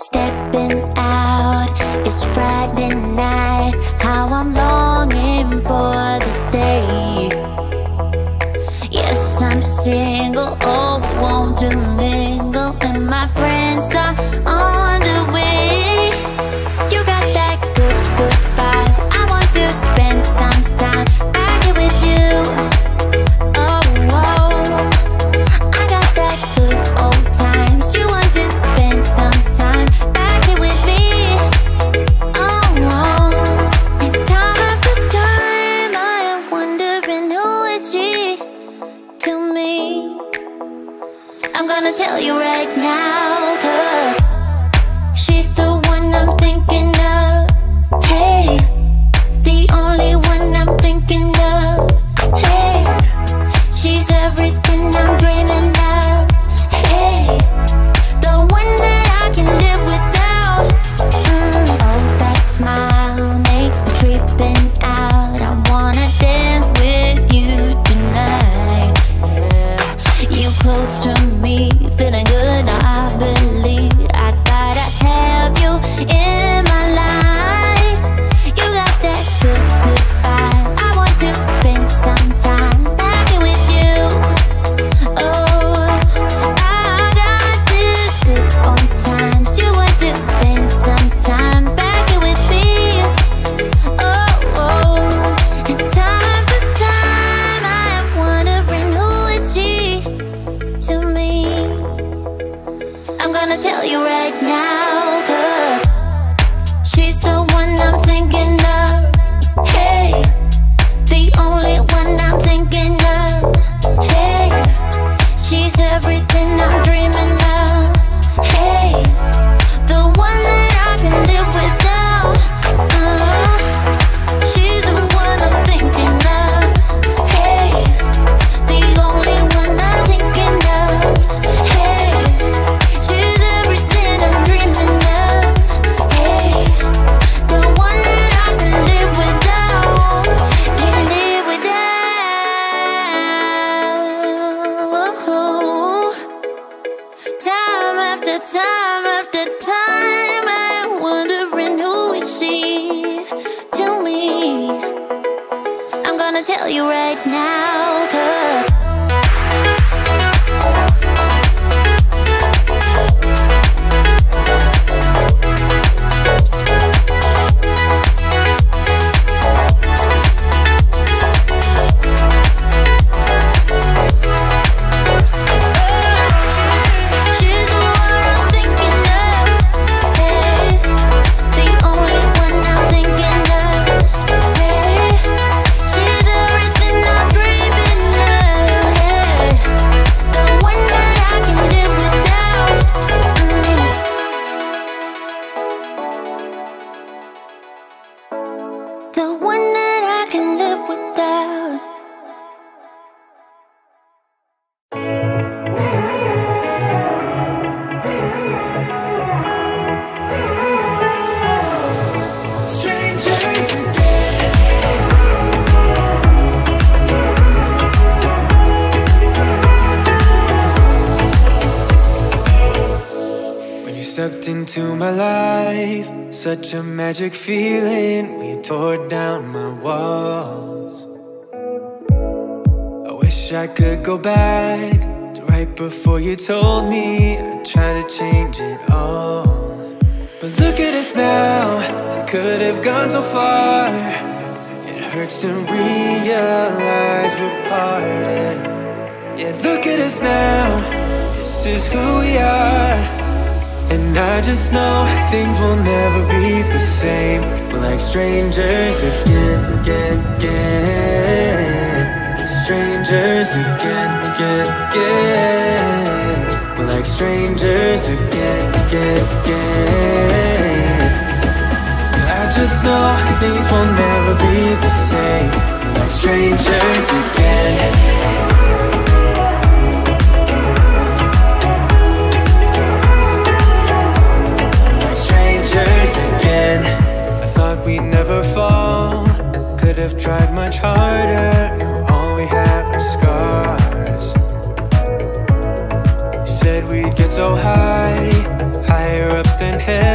Stepping out, it's Friday night. How I'm longing for this day. Yes, I'm single, oh, we want to mingle, and my friends are on the way. You got that good, good vibe. I want to spend some time back here with you. Oh, whoa. I got that good old times. You want to spend some time back here with me. Oh, whoa. And time after time I am wondering who is she to me. I'm gonna tell you right now, 'cause she's the one I'm thinking of. Hey, the only one I'm thinking of. Hey, she's everything I'm dreaming of. Hey, the one that I can live without. Oh, that smile makes me tripping out. I wanna dance with you tonight. Yeah, you close to me, feeling good. I believe I gotta have you in my life. You got that good, good vibe. I want to spend some time back here with you. Oh, I got this good old times. You want to spend some time back here with me. Oh, oh. And time after time I am wondering who is she to me. I'm gonna tell you right now, 'cause she's the one I'm thinking of. Hey, the only one I'm thinking of. Hey, she's everything I'm dreaming of. Hey, the one that I can live without. She's the one I'm thinking of. Hey, the only one I'm thinking of. Hey, she's everything I'm dreaming of. Hey, the one that I can live without. Can live without. Time after time after time I'm wondering who is she to me. I'm gonna tell you right now, 'cause she's the one I'm thinking of. Hey, the only one I'm thinking of. Hey, she's everything I'm dreaming of. Hey, the one that I can live without. The one that I can live without. Strangers again. When you stepped into my life, such a magic feeling when you tore down my walls. I wish I could go back to right before you told me I'd try to change it all. But look at us now, could have gone so far. It hurts to realize we're parted. Yeah, look at us now, this is who we are. And I just know things will never be the same. We're like strangers again, again, again. Strangers again, again, again. We're like strangers again, again, again. I just know things will never be the same. We're like strangers again. Again, I thought we'd never fall. Could have tried much harder. Now all we have are scars. You said we'd get so high, higher up than hell.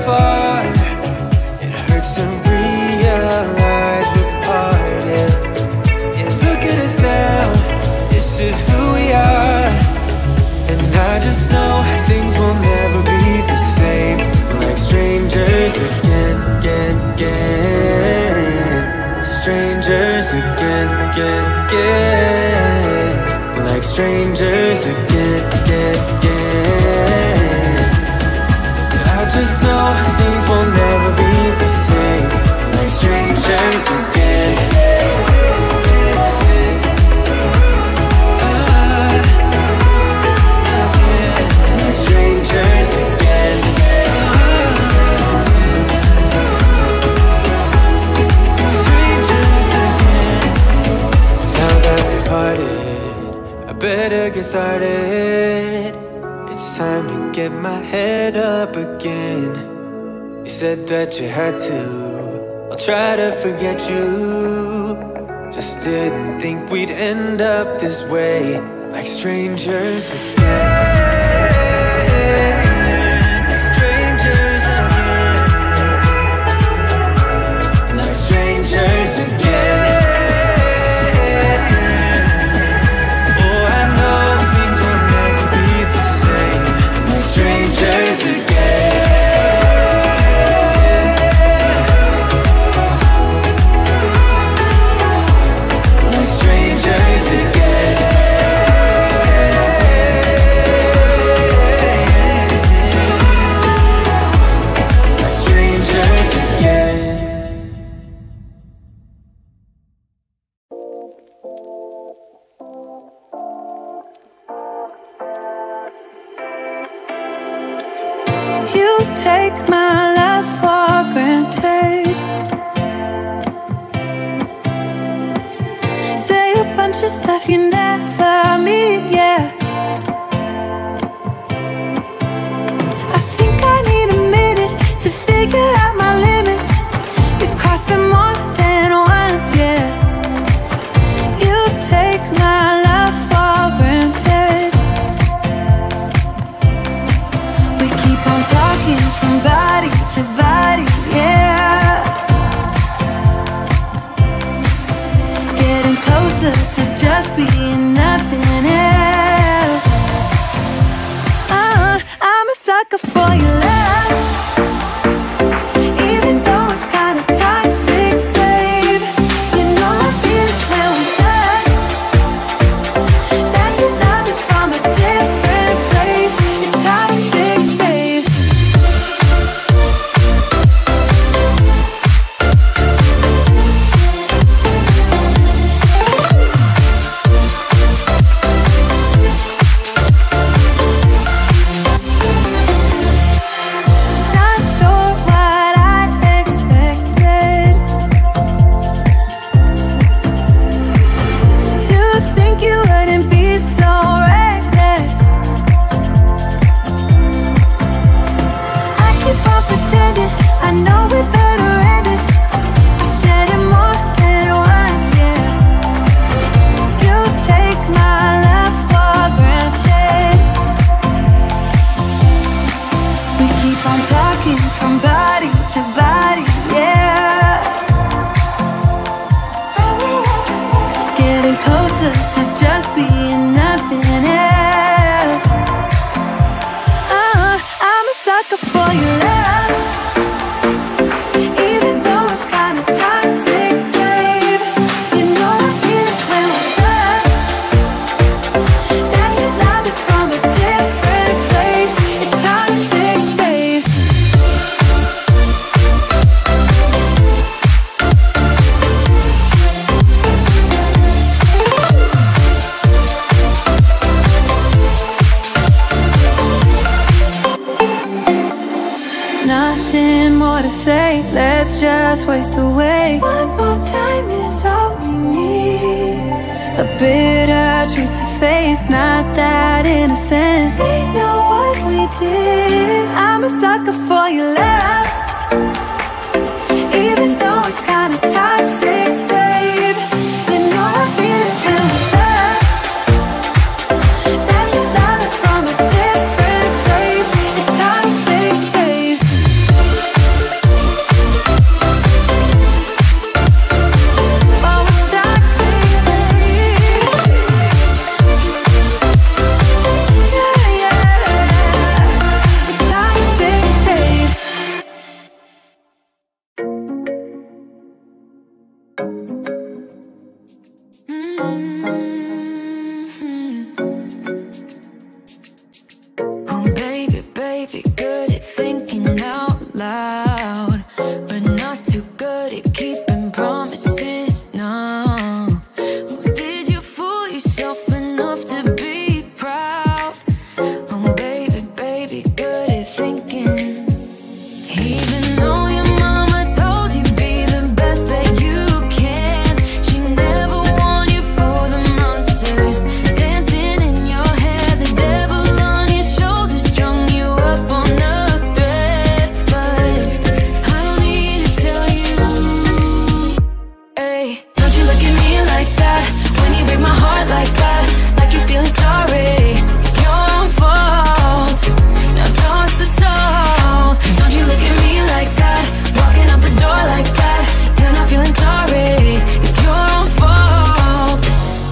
far. It hurts to realize we're parted. And look at us now, this is who we are. And I just know things will never be the same. Like strangers again, again, again. Strangers again, again, again. Like strangers again, again, again. I just know things will never be the same. Like strangers again. Like strangers again. Strangers again. Now that we parted, I better get started. It's time to get my head up again. You said that you had to, I'll try to forget you. Just didn't think we'd end up this way. Like strangers again. Like strangers again. Like strangers again. Strangers again. Strangers again. Strangers again. You take my love for granted. Say a bunch of stuff you never mean, yeah. I think I need a minute to figure out my limits. You cross them more than once, yeah. You take my love for granted. We keep on talking from body to body, yeah. Getting closer to just being nothing else. I'm a sucker for your love. Even though it's kinda toxic, babe. You know I feel it when we touch. That your love is from a different place. It's toxic, babe. Not sure what I expected. To think you wouldn't be so reckless. I keep on pretending I know we better end it. I said it more than once, yeah. You take my love for granted. We keep on talking from body to body, yeah. Getting closer to just being nothing else. I'm a sucker for your love. Even though it's kinda toxic, babe. You know I feel it when we touch. That your love is from a different place. It's toxic, babe. Nothing more to say, let's just waste away. One more time is all we need. A bitter truth to face, not that innocent. We know what we did. I'm a sucker for your love. Even though it's kinda toxic, babe. You know I feel it when we touch. That your love is from a different place. It's toxic, babe. but not too good at keeping promises, no. Did you fool yourself enough to be proud? Oh baby, baby, good at thinking. Even though your mama told you be the best that you can, she never warned you for the monsters dancing in your head. The devil on your shoulder strung you up on a thread. But I don't need to tell you, hey, don't you look at me like that. When you break my heart like that, like you're feeling sorry. It's your own fault, now toss the salt. Don't you look at me like that, walking out the door like that. You're not feeling sorry, it's your own fault,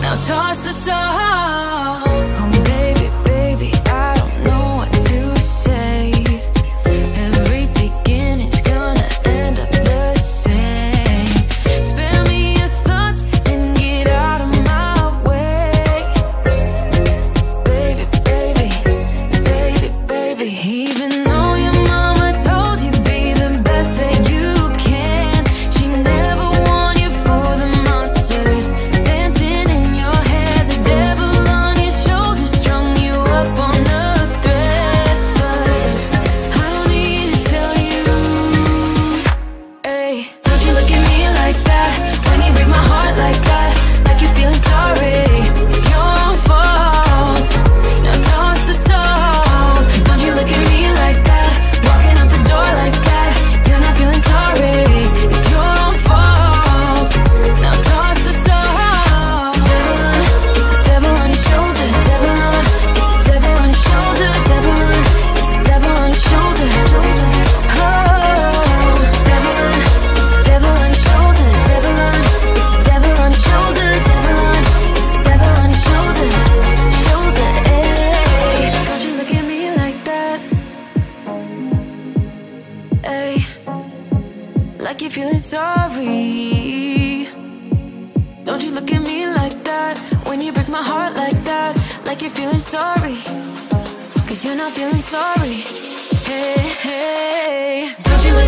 now toss the salt. Oh baby, baby, I don't know what to say. Every beginning's gonna end up the same. Spare me your thoughts and get out of my way. Baby, baby, baby, baby. Even though your mama told you be the best that you can, she never warned you for the monsters dancing in your head. The devil on your shoulder strung you up on a thread. But I don't need to tell you, hey, don't you look at me like that. When you break my heart like that, like you're feeling sorry. It's your own fault, now toss the salt. Don't you look at me like that, walking out the door like that. You're not feeling sorry, it's your own fault, now toss the salt. It's a devil on your shoulder, devil on. It's a devil on your shoulder, devil on. It's a devil on your shoulder. Oh, devil on. It's a devil on your shoulder, devil on. It's a devil on your shoulder, devil on. It's a devil on your shoulder, shoulder. Hey, don't you look at me like that. Hey, like you're feeling sorry. Don't you look at me like that. When you break my heart like that, like you're feeling sorry, 'cause you're not feeling sorry. Hey, hey, don't you look